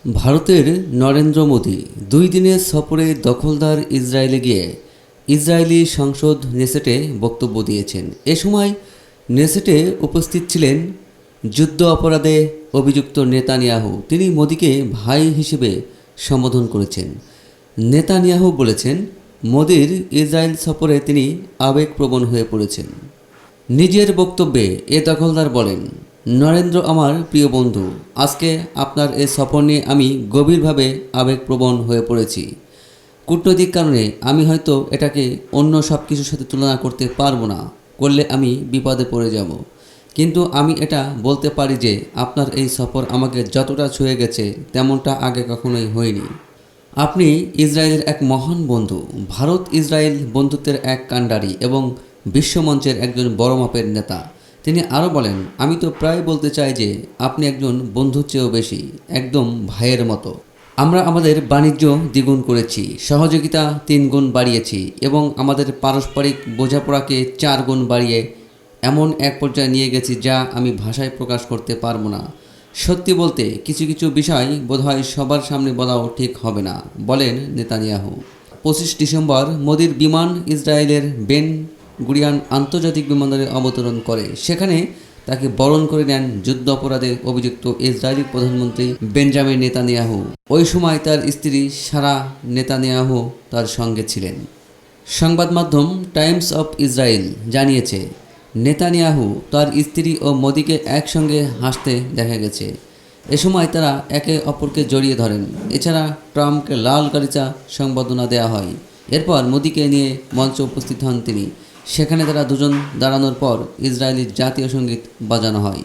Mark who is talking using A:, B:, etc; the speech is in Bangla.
A: ভারতের নরেন্দ্র মোদী 2 দিনের সফরে দখলদার ইসরায়েলে গিয়ে ইসরায়েলি সংসদ নেসেটে বক্তব্য দিয়েছেন। এ সময় নেসেটে উপস্থিত ছিলেন যুদ্ধ অপরাধে অভিযুক্ত নেতানিয়াহু। তিনি মোদীকে ভাই হিসেবে সম্বোধন করেছেন। নেতানিয়াহু বলেছেন, মোদীর ইসরায়েল সফরে তিনি আবেগপ্রবণ হয়ে পড়েছেন। নিজের বক্তব্যে এ দখলদার বলেন, নরেন্দ্র আমার প্রিয় বন্ধু, আজকে আপনার এ সফর নিয়ে আমি গভীরভাবে আবেগপ্রবণ হয়ে পড়েছি। কূটনৈতিক কারণে আমি হয়তো এটাকে অন্য সব কিছুর সাথে তুলনা করতে পারবো না, করলে আমি বিপদে পড়ে যাব। কিন্তু আমি এটা বলতে পারি যে আপনার এই সফর আমাকে যতটা ছুঁয়ে গেছে তেমনটা আগে কখনোই হয়নি। আপনি ইসরায়েলের এক মহান বন্ধু, ভারত ইসরায়েল বন্ধুত্বের এক কাণ্ডারি এবং বিশ্বমঞ্চের একজন বড় মাপের নেতা। তিনি আরও বলেন, আমি তো প্রায় বলতে চাই যে আপনি একজন বন্ধুর চেয়েও বেশি, একদম ভাইয়ের মতো। আমরা আমাদের বাণিজ্য দ্বিগুণ করেছি, সহযোগিতা 3 গুণ বাড়িয়েছি এবং আমাদের পারস্পরিক বোঝাপড়াকে 4 গুণ বাড়িয়ে এমন এক পর্যায়ে নিয়ে গেছি যা আমি ভাষায় প্রকাশ করতে পারবো না। সত্যি বলতে কিছু কিছু বিষয় বোধহয় সবার সামনে বলাও ঠিক হবে না, বলেন নেতানিয়াহু। 25 ডিসেম্বর মোদির বিমান ইসরায়েলের বেন গুরিয়ান আন্তর্জাতিক বিমানবন্দরে অবতরণ করে। সেখানে তাকে বরণ করে নেন যুদ্ধ অপরাধে অভিযুক্ত ইসরায়েলি প্রধানমন্ত্রী বেঞ্জামিন নেতানিয়াহু। ওই সময় তার স্ত্রী সারা নেতানিয়াহু তার সঙ্গে ছিলেন। সংবাদ মাধ্যম টাইমস অফ ইসরায়েল জানিয়েছে, নেতানিয়াহু তার স্ত্রী ও মোদিকে একসঙ্গে হাসতে দেখা গেছে। এ সময় তারা একে অপরকে জড়িয়ে ধরেন। এছাড়া ট্রাম্পকে লাল গালিচা সংবর্ধনা দেওয়া হয়। এরপর মোদিকে নিয়ে মঞ্চে উপস্থিত হন তিনি। সেখানে তারা দুজন দাঁড়ানোর পর ইসরায়েলি জাতীয় সঙ্গীত বাজানো হয়।